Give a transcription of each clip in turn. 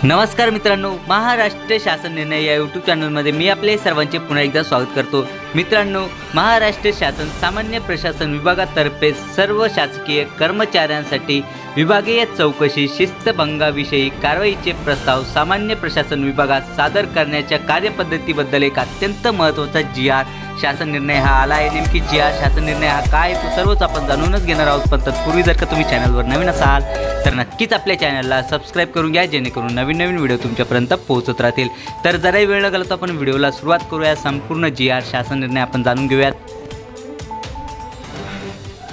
नमस्कार मित्रांनो, महाराष्ट्र शासन निर्णय या यूट्यूब चॅनलमध्ये मी आपले सर्वांचे पुन्हा एकदा स्वागत करतो। मित्रांनो, महाराष्ट्र शासन सामान्य प्रशासन विभागातर्फे सर्व शासकीय कर्मचाऱ्यांसाठी विभागीय चौकशी शिस्तभंगाविषयी कारवाईचे प्रस्ताव सामान्य प्रशासन विभागात सादर करण्याच्या कार्यपद्धतीबद्दल एक अत्यंत महत्त्वाचा जी.आर. शासन निर्णय हा आला आहे। नेमकी जी.आर. शासन निर्णय हा काय तो सर्वच आपण जाणूनच घेणार आहोत। पण तत्पूर्वी जर का तुम्ही चॅनलवर नवीन असाल तर नक्कीच आपल्या चॅनलला सबस्क्राईब करून घ्या, जेणेकरून नवीन व्हिडिओ तुमच्यापर्यंत पोहोचत राहतील। तर जराही वेळ न घालवता आपण व्हिडिओला सुरुवात करूया। संपूर्ण जी.आर. शासन निर्णय आपण जाणून घेऊयात।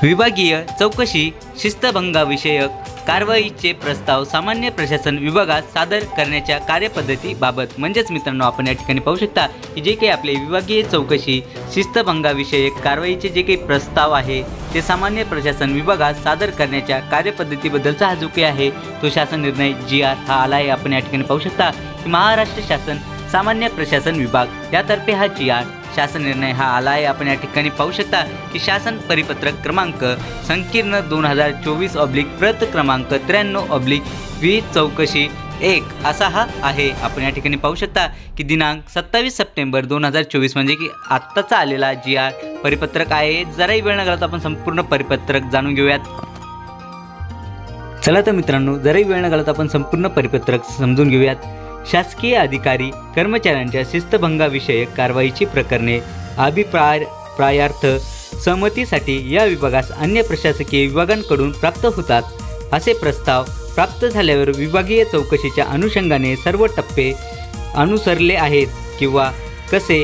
विभागीय चौकशी शिस्तभंगाविषयक कारवाईचे प्रस्ताव सामान्य प्रशासन विभागात सादर करण्याच्या कार्यपद्धतीबाबत म्हणजेच मित्रांनो, आपण या ठिकाणी पाहू शकता की जे काही आपले विभागीय चौकशी शिस्तभंगाविषयक कारवाईचे जे काही प्रस्ताव आहे ते सामान्य प्रशासन विभागात सादर करण्याच्या कार्यपद्धतीबद्दलचा हा जो काही आहे तो शासन निर्णय जी.आर. हा आला आहे। आपण या ठिकाणी पाहू शकता की महाराष्ट्र शासन सामान्य प्रशासन विभाग यातर्फे हा जी.आर. शासन निर्णय हा आला आहे। आपण या ठिकाणी पाहू शकता की शासन परिपत्रक क्रमांक संकीर्ण 2024 प्रत क्रमांक 93/20 चौकशी 1 असा हा आहे। आपण या ठिकाणी पाहू शकता की दिनांक 27 सप्टेंबर 2024 म्हणजे की आत्ताचा आलेला जी.आर. परिपत्रक आहे। जराही वेळ न घालवता आपण संपूर्ण परिपत्रक जाणून घेऊयात। चला तर मित्रांनो, जराही वेळ न घालवता आपण संपूर्ण परिपत्रक समजून घेऊयात। शासकीय अधिकारी कर्मचाऱ्यांच्या शिस्तभंगाविषयक कारवाईची प्रकरणे अभिप्रायार्थ सहमतीसाठी या विभागास अन्य प्रशासकीय विभागांकडून प्राप्त होतात। असे प्रस्ताव प्राप्त झाल्यावर विभागीय चौकशीच्या अनुषंगाने सर्व टप्पे अनुसरले आहेत किंवा कसे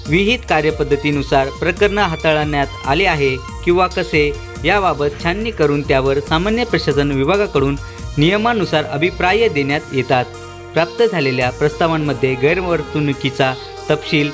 विहित कार्यपद्धतीनुसार प्रकरण हाताळण्यात आले आहे किंवा कसे याबाबत छाननी करून त्यावर सामान्य प्रशासन विभागाकडून नियमानुसार अभिप्राय देण्यात येतात। प्राप्त झालेल्या प्रस्तावांमध्ये गैरवर्तणुकीचा तपशील,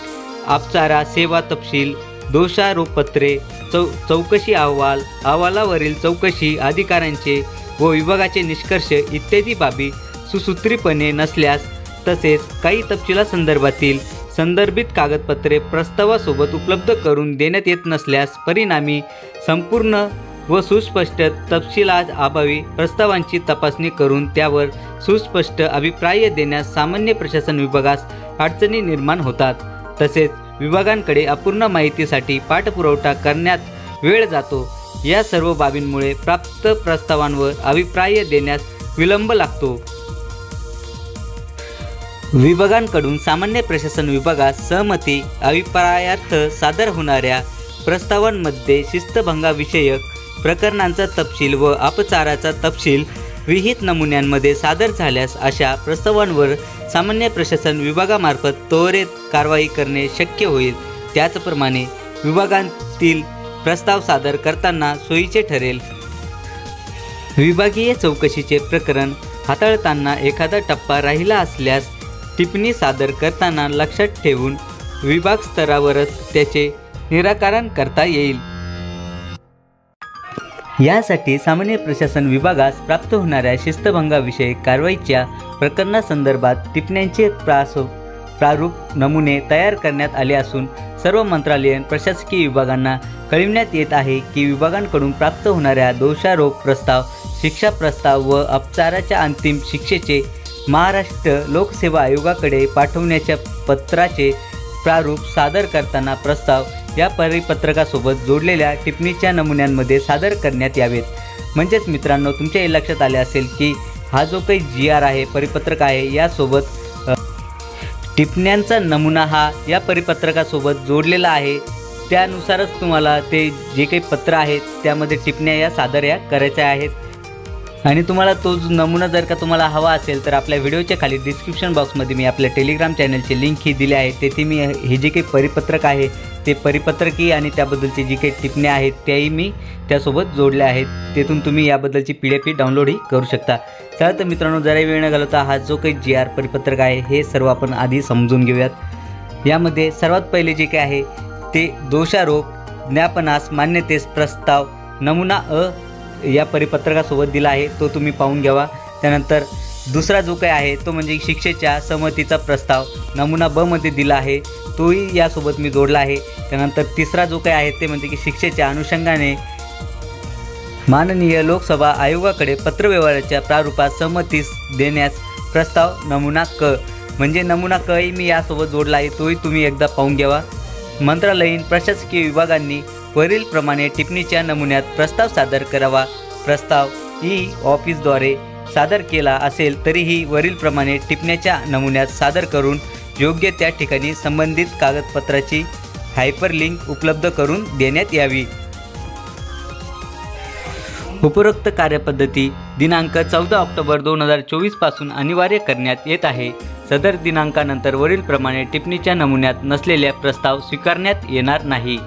अपचारा सेवा तपशील, दोषारोपपत्रे, चौकशी अहवाल, अहवालावरील चौकशी अधिकाऱ्यांचे व विभागाचे निष्कर्ष इत्यादी बाबी सुसूत्रीपणे नसल्यास तसेच काही तपशिलासंदर्भातील संदर्भित कागदपत्रे प्रस्तावासोबत उपलब्ध करून देण्यात येत नसल्यास परिणामी संपूर्ण व सुस्पष्ट तपशिलाअभावी प्रस्तावांची तपासणी करून त्यावर सुस्पष्ट अभिप्राय देण्यास सामान्य प्रशासन विभागास अडचणी निर्माण होतात। तसेच विभागांकडे अपूर्ण माहितीसाठी पाठपुरावा करण्यात वेळ जातो। या सर्व बाबींमुळे प्राप्त प्रस्तावांवर अभिप्राय देण्यास विलंब लागतो। विभागांकडून सामान्य प्रशासन विभागास सहमती अभिप्रायार्थ सादर होणाऱ्या प्रस्तावांमध्ये शिस्तभंगाविषयक प्रकरणांचा तपशील व अपचाराचा तपशील विहित नमुन्यांमध्ये सादर झाल्यास अशा प्रस्तावांवर सामान्य प्रशासन विभागामार्फत त्वरित कारवाई करणे शक्य होईल। त्याचप्रमाणे विभागांतील प्रस्ताव सादर करताना सोयीचे ठरेल। विभागीय चौकशीचे प्रकरण हाताळताना एखादा टप्पा राहिला असल्यास टिप्पणी सादर करताना लक्षात ठेवून विभाग स्तरावरच त्याचे निराकरण करता येईल। यासाठी सामान्य प्रशासन विभागास प्राप्त होणाऱ्या शिस्तभंगाविषयक कारवाईच्या प्रकरणासंदर्भात टिप्पण्यांचे प्रारूप नमुने तयार करण्यात आले असून सर्व मंत्रालयीन प्रशासकीय विभागांना कळविण्यात येत आहे की विभागांकडून प्राप्त होणाऱ्या दोषारोप प्रस्ताव, शिक्षा प्रस्ताव व अपचाराच्या अंतिम शिक्षेचे महाराष्ट्र लोकसेवा आयोगाकडे पाठवण्याच्या पत्राचे प्रारूप सादर करताना प्रस्ताव या परिपत्रकासोबत जोडलेल्या टिप्पणीच्या नमुन्यांमध्ये सादर करण्यात यावेत। म्हणजेच मित्रांनो, तुमच्या हे लक्षात आले असेल की हा जो काही जी.आर. आहे, परिपत्रक आहे, यासोबत टिप्पण्यांचा नमुना हा या परिपत्रकासोबत जोडलेला आहे। त्यानुसारच तुम्हाला ते जे काही पत्र आहेत त्यामध्ये टिप्पण्या या सादर करायच्या आहेत। आणि तुम्हाला तो नमुना जर का तुम्हाला हवा असेल तर आपल्या व्हिडिओच्या खाली डिस्क्रिप्शन बॉक्समध्ये मी आपल्या टेलिग्राम चॅनलची लिंक ही दिली आहे। तेथे मी हे जे काही परिपत्रक आहे ते परिपत्रकही आणि त्याबद्दलची जी काही टिप्पण्या आहेत त्याही मी त्यासोबत जोडल्या आहेत। तेथून तुम्ही याबद्दलची PDF डाउनलोडही करू शकता। चला तर मित्रांनो, जरा वेळ न घालवता हा जो काही जी.आर. परिपत्रक आहे हे सर्व आपण आधी समजून घेऊयात। यामध्ये सर्वात पहिले जे काही आहे ते दोषारोप ज्ञापनास मान्यतेस प्रस्ताव नमुना या परिपत्रकासोबत दिला आहे, तो तुम्ही पाहून घ्यावा। त्यानंतर दुसरा जो काही आहे तो म्हणजे शिक्षेच्या सहमतीचा प्रस्ताव नमुना ब मध्ये दिला आहे, तोही यासोबत मी जोडला आहे। त्यानंतर तिसरा जो काही आहे ते म्हणजे की शिक्षेच्या अनुषंगाने माननीय लोकसभा आयोगाकडे पत्रव्यवहाराच्या प्रारूपात सहमतीस देण्यास प्रस्ताव नमुना क म्हणजे नमुना कही मी यासोबत जोडला आहे, तोही तुम्ही एकदा पाहून घ्यावा। मंत्रालयीन प्रशासकीय विभागांनी वरीलप्रमाणे टिप्पणीच्या नमुन्यात प्रस्ताव सादर करावा। प्रस्ताव ऑफिसद्वारे सादर केला असेल तरीही वरीलप्रमाणे टिप्पण्याच्या नमुन्यात सादर करून योग्य त्या ठिकाणी संबंधित कागदपत्राची हायपरलिंक उपलब्ध करून देण्यात यावी। उपरोक्त कार्यपद्धती दिनांक 14 ऑक्टोबर 2024 पासून अनिवार्य करण्यात येत आहे। सदर दिनांकानंतर वरीलप्रमाणे टिप्पणीच्या नमुन्यात नसलेल्या प्रस्ताव स्वीकारण्यात येणार नाही।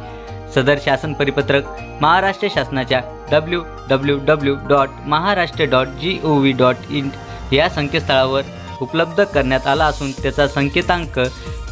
सदर शासन परिपत्रक महाराष्ट्र शासनाच्या www.maharashtra.gov.in या संकेतस्थळावर उपलब्ध करण्यात आला असून त्याचा संकेतांक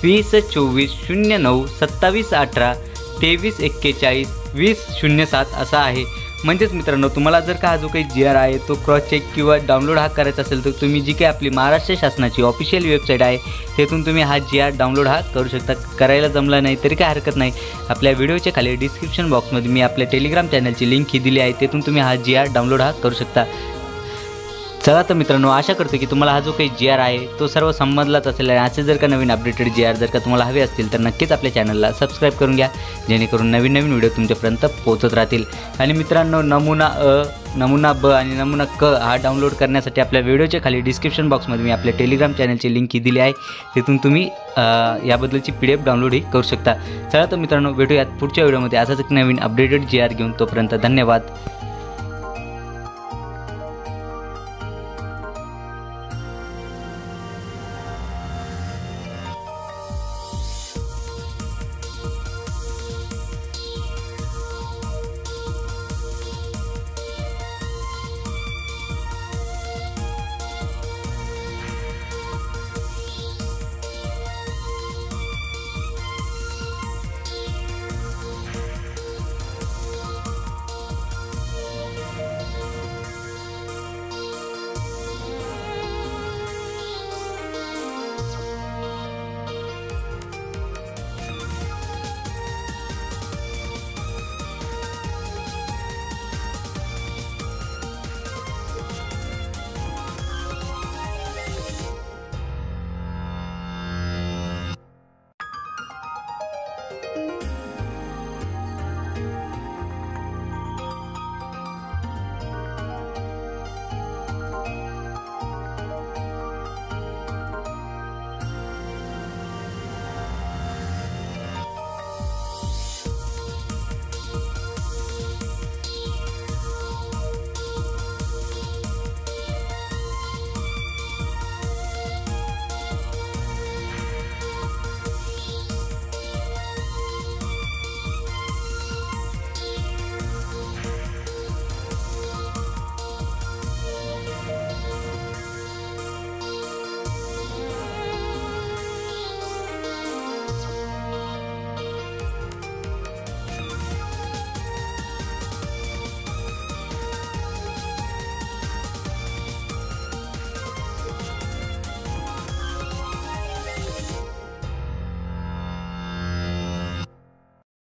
20/24/09/27/18/23/41/20/07 असा आहे। म्हणजेच मित्रांनो, तुम्हाला जर का हा जो काही GR आहे तो क्रॉस चेक किंवा डाउनलोड हा करायचा असेल तर तुम्ही जी काही आपली महाराष्ट्र शासनाची ऑफिशियल वेबसाईट आहे तेथून तुम्ही हा GR डाउनलोड हा करू शकता। करायला जमला नाही तरी काय हरकत नाही, आपल्या व्हिडिओच्या खाली डिस्क्रिप्शन बॉक्समध्ये मी आपल्या टेलिग्राम चॅनलची लिंक ही दिली आहे, तेथून तुम्ही हा GR डाउनलोड हा करू शकता। चला तर मित्रांनो, आशा करतो की तुम्हाला हा जो काही GR आहे तो सर्व समजलाच असेल। आणि असे जर का नवीन अपडेटेड GR जर का तुम्हाला हवे असतील तर नक्कीच आपल्या चॅनलला सबस्क्राईब करून घ्या, जेणेकरून नवीन नवीन व्हिडिओ तुमच्यापर्यंत पोहोचत राहतील। आणि मित्रांनो, नमुना अ, नमुना ब आणि नमुना क हा डाउनलोड करण्यासाठी आपल्या व्हिडिओच्या खाली डिस्क्रिप्शन बॉक्समध्ये मी आपल्या टेलिग्राम चॅनलची लिंक ही दिली आहे, तिथून तुम्ही याबद्दलची PDF डाउनलोड ही करू शकता। चला तर मित्रांनो, भेटूयात पुढच्या व्हिडिओमध्ये असाच एक नवीन अपडेटेड GR घेऊन। तोपर्यंत धन्यवाद।